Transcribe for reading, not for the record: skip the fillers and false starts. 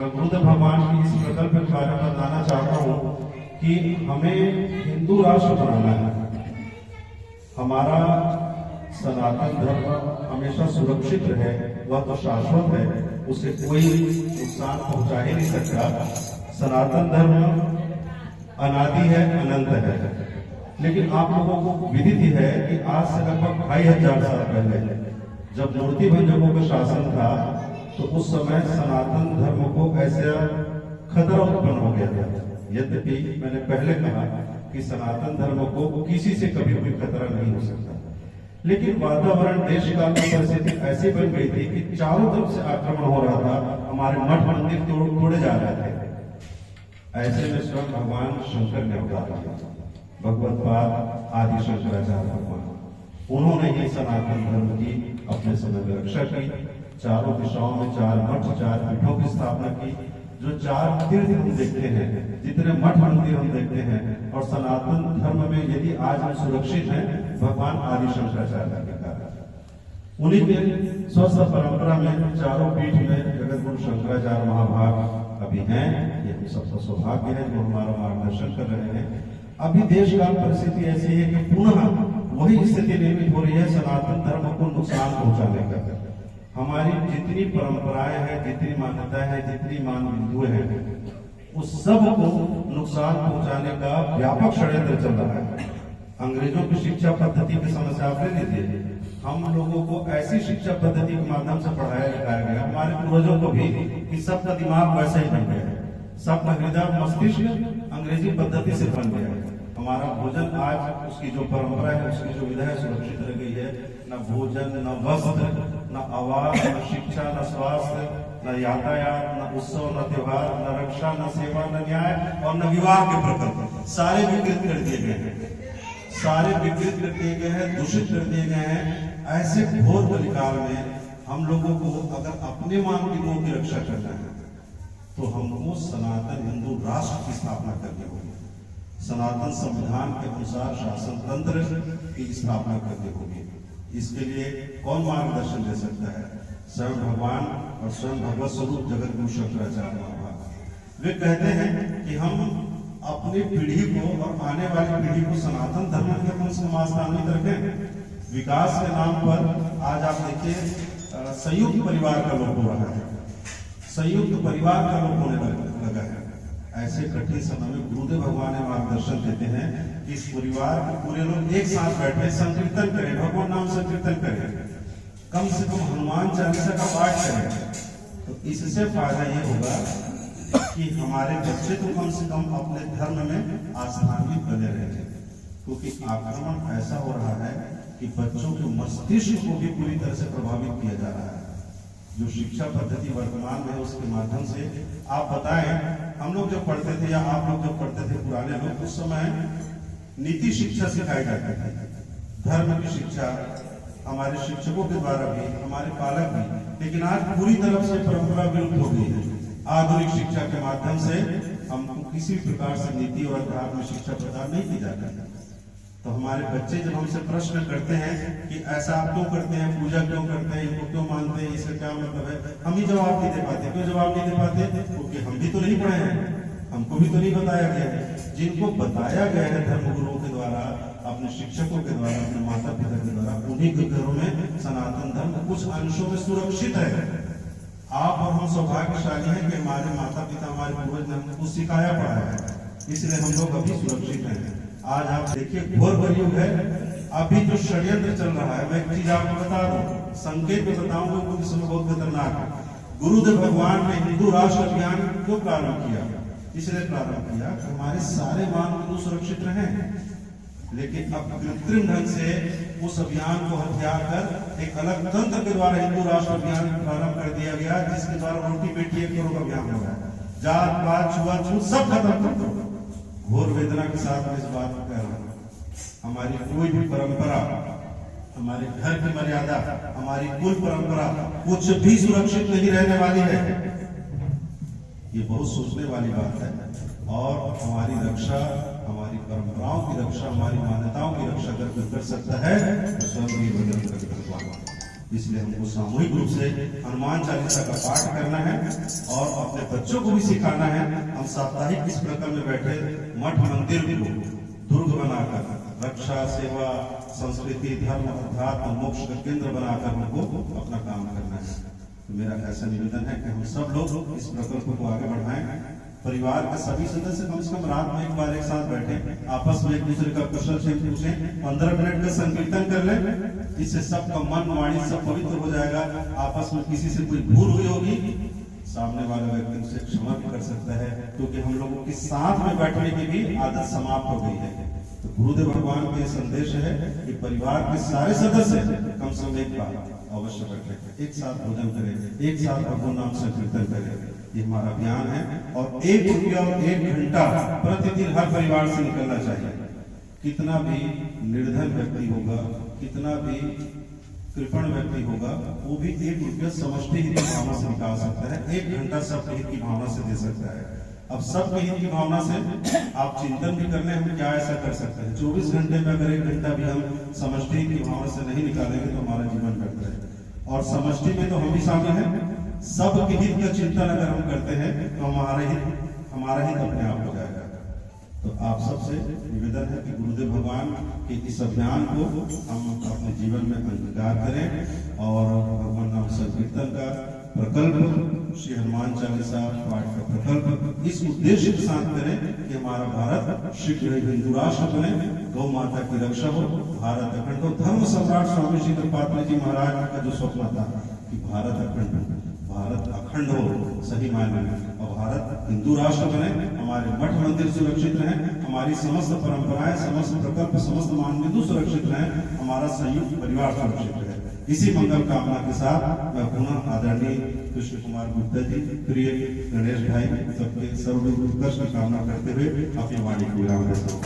गुरुदेव भगवान की इस प्रकल्प के बारे में बताना चाहता हूँ कि हमें हिंदू राष्ट्र बनाना है। हमारा सनातन धर्म हमेशा सुरक्षित रहे, वह तो शाश्वत है, उसे कोई नुकसान पहुंचा ही नहीं सकता। सनातन धर्म अनादि है, अनंत है। लेकिन आप लोगों को विदित है कि आज से लगभग 2500 साल पहले जब मूर्ति भंजकों का शासन था, तो उस समय सनातन धर्म को ऐसा खतरा उत्पन्न हो गया था। यद्यपि मैंने पहले कहा कि सनातन धर्म को किसी से कभी कोई खतरा नहीं हो सकता, लेकिन वातावरण देश काल की परिस्थिति ऐसी बन गई थी कि चारों तरफ से आक्रमण हो रहा था, हमारे मठ मंदिर तोड़े जा रहे थे। ऐसे में स्वयं भगवान शंकर ने अवतार लिया, भगवत पाद आदि शंकराचार्य भगवान। उन्होंने ही सनातन धर्म की अपने समय में रक्षा की। चारों दिशाओं में 4 मठ 4 पीठों की स्थापना की। जो 4 तीर्थ हम देखते हैं, जितने मठ मंदिर हम देखते हैं, और सनातन धर्म में यदि आज हम सुरक्षित हैं, भगवान आदि शंकराचार्य के कारण। उन्हीं के स्वस्थ परंपरा में चारों पीठ में जगत गुरु शंकराचार्य महाभाग अभी हैं। ये हम सबका सौभाग्य है जो हमारा मार्गदर्शन कर रहे हैं। अभी देश काल परिस्थिति ऐसी है कि पुनः वही स्थिति निर्मित हो रही है सनातन धर्म को नुकसान पहुंचाने का। हमारी जितनी परंपराएं हैं, जितनी मान्यताएं हैं, जितनी मान बिंदुएं हैं, उस सब को नुकसान पहुंचाने का व्यापक षड्यंत्र चल रहा है। अंग्रेजों की शिक्षा पद्धति की समस्या आप ले लीजिए। हम लोगों को ऐसी शिक्षा पद्धति के माध्यम से पढ़ाया लिखाया गया, हमारे पूर्वजों को भी, कि सबका दिमाग वैसा ही बन गया है, सबका हृदय मस्तिष्क अंग्रेजी पद्धति से बन गया है। हमारा भोजन आज उसकी जो परंपरा है, उसकी जो विधा है, सुरक्षित रह गई है। न भोजन, न वस्त्र, न आवास, न शिक्षा, न स्वास्थ्य, न यातायात, न उत्सव, न त्योहार, न रक्षा, न सेवा, न न्याय और न विवाह के प्रकल्प सारे विकृत कर दिए गए हैं। सारे विकृत कर दिए गए हैं, दूषित कर दिए गए हैं। ऐसे घोर कलिकाल में हम लोगों को अगर अपने मान बिंदुओं की रक्षा करना है, तो हमको सनातन हिंदू राष्ट्र की स्थापना करनी होगी। सनातन संविधान के अनुसार शासन तंत्र की स्थापना करनी होगी। इसके लिए कौन मार्गदर्शन दे सकता है? स्वयं भगवान और स्वयं भगवत स्वरूप जगत गुरु शंकराचार्य महाभाग। वे कहते हैं कि हम अपनी पीढ़ी को और आने वाली पीढ़ी को सनातन धर्म के अपन समाजतान्वित रखें। विकास के नाम पर आज आप देखिए संयुक्त परिवार का लोप हो रहा है, संयुक्त परिवार का लोप होने लगा है। ऐसे कठिन समय में गुरुदेव भगवान मार्गदर्शन देते हैं कि इस परिवार के पूरे लोग एक साथ बैठे संकीर्तन करें, भगवान नाम संकीर्तन करें, कम से कम हनुमान चालीसा का पाठ करें। तो इससे फायदा ये होगा कि हमारे बच्चे तो कम से कम अपने धर्म में आस्थान्वित बने रहेंगे, क्योंकि आक्रमण ऐसा हो रहा है कि बच्चों के मस्तिष्क को भी पूरी तरह से प्रभावित किया जा रहा है। जो शिक्षा पद्धति वर्तमान में है, उसके माध्यम से आप बताएं, हम लोग जब पढ़ते थे या आप लोग जब पढ़ते थे, पुराने लोग, उस समय नीति शिक्षा सिखाई जाती थी, धर्म की शिक्षा हमारे शिक्षकों के द्वारा भी, हमारे पालक भी। लेकिन आज पूरी तरफ से परंपरा विलुप्त हो गई है। आधुनिक शिक्षा के माध्यम से हमको किसी प्रकार से नीति और धर्म में शिक्षा प्रदान नहीं की जाती है। तो हमारे बच्चे जब हमसे प्रश्न करते हैं कि ऐसा आप क्यों करते हैं, पूजा क्यों करते हैं, इनको क्यों मानते हैं, इसका क्या मतलब है, हम ही जवाब नहीं दे पाते। क्यों जवाब नहीं दे पाते? क्योंकि हम भी तो नहीं पढ़े हैं, हमको भी तो नहीं बताया गया है। जिनको बताया गया है धर्म गुरुओं के द्वारा, अपने शिक्षकों के द्वारा, अपने माता पिता के द्वारा, उन्हीं के घरों में सनातन धर्म कुछ अंशों में सुरक्षित है। आप और हम सौभाग्यशाली हैं कि हमारे माता पिता, हमारे पूर्वज ने हमको सिखाया पढ़ाया है, इसलिए हम लोग अभी सुरक्षित हैं। आज आप देखिए घोर कलयुग है। अभी जो षड्यंत्र चल रहा है, मैं एक चीज आपको बता दूं, संकेत में बताऊंगा, क्योंकि समय बहुत खतरनाक है। गुरुदेव भगवान ने हिंदू राष्ट्र अभियान क्यों प्रारंभ किया? इसलिए प्रारंभ किया कि हमारे सारे मान बिंदु सुरक्षित रहे। लेकिन अब कृत्रिम ढंग से उस अभियान को हथिया कर एक अलग तंत्र के द्वारा हिंदू राष्ट्र अभियान प्रारंभ कर दिया गया, जिसके द्वारा रोटी बेटी एक करोड़ का अभियान हो रहा है। जात पात छुआछूत सब खत्म कर दो। घोर वेदना के साथ मैं इस बात को कह रहा हूँ, हमारी कोई भी परंपरा, हमारे घर की मर्यादा, हमारी कुल परंपरा कुछ भी सुरक्षित नहीं रहने वाली है। ये बहुत सोचने वाली बात है। और हमारी रक्षा, हमारी परंपराओं की रक्षा, हमारी मान्यताओं की रक्षा अगर कर सकता है तो स्वयं भी भगवान। इसलिए हमको सामूहिक रूप से हनुमान चालीसा का पाठ करना है और अपने बच्चों को भी सिखाना है। हम साप्ताहिक इस प्रकार में बैठे मठ मंदिर को दुर्ग बनाकर रक्षा, सेवा, संस्कृति, धर्म, अध्यात्म, मोक्ष का केंद्र बनाकर हमको अपना काम करना है। तो मेरा ऐसा निवेदन है कि हम सब लोग इस प्रकल्प को आगे बढ़ाएं। परिवार के सभी सदस्य कम से कम रात में एक बार एक साथ बैठे, आपस में एक दूसरे का कुशल क्षेम पूछें, 15 मिनट का संकीर्तन कर लें। इससे सबका मन, वाणी सब पवित्र हो जाएगा। आपस में किसी से कोई भूल हुई होगी, सामने वाले व्यक्ति उसे क्षमा भी कर सकता है, क्योंकि हम लोगों के साथ में बैठने की भी आदत समाप्त हो गई है। तो गुरुदेव भगवान का संदेश है कि परिवार के सारे सदस्य कम से कम एक बार अवश्य बैठे, एक साथ भोजन करें, एक साथ भगवान नाम संकीर्तन करें। ये हमारा अभियान है और 1 रुपया और 1 घंटा प्रतिदिन हर परिवार से निकलना चाहिए। कितना भी निर्धन व्यक्ति होगा, कितना भी कृपण व्यक्ति होगा, वो भी 1 रुपया समष्टि हित की भावना से निकाल सकता है, 1 घंटा सबके हित की भावना से दे सकता है। अब सबके हित की भावना से आप चिंतन भी कर लें, हम क्या ऐसा कर सकते हैं। 24 घंटे में अगर 1 घंटा भी हम समष्टि की भावना से नहीं निकालेंगे तो हमारा जीवन व्यर्थ है। और समष्टि में तो हम भी शामिल हैं। सबके हित का चिंतन अगर हम करते हैं तो हमारा हित अपने आप हो जाएगा। तो आप सबसे निवेदन है कि गुरुदेव भगवान के इस अभियान को हम अपने जीवन में अंगीकार करें और भगवान नाम संकीर्तन का प्रकल्प, श्री हनुमान चालीसा पाठ का प्रकल्प इस उद्देश्य के साथ करें कि हमारा भारत शीघ्र ही हिंदू राष्ट्र बने, गौ माता की रक्षा हो, भारत अखंड हो। धर्म सम्राट स्वामी श्री कृपाल जी महाराज का जो स्वप्न था कि भारत अखंड हो सही मायने में, और भारत हिंदू राष्ट्र बने, हमारे मठ मंदिर सुरक्षित रहें, हमारी समस्त परंपराएं, समस्त प्रकल्प, समस्त मानबिंदु सुरक्षित रहें, हमारा संयुक्त परिवार सुरक्षित रहे। इसी मंगल कामना के साथ मैं पुनः आदरणीय कृष्ण कुमार गुप्ता जी, प्रिय गणेश भाई सबके सर्व उत्कर्ष की कामना करते हुए अपनी वाणी को विराम देता हूँ।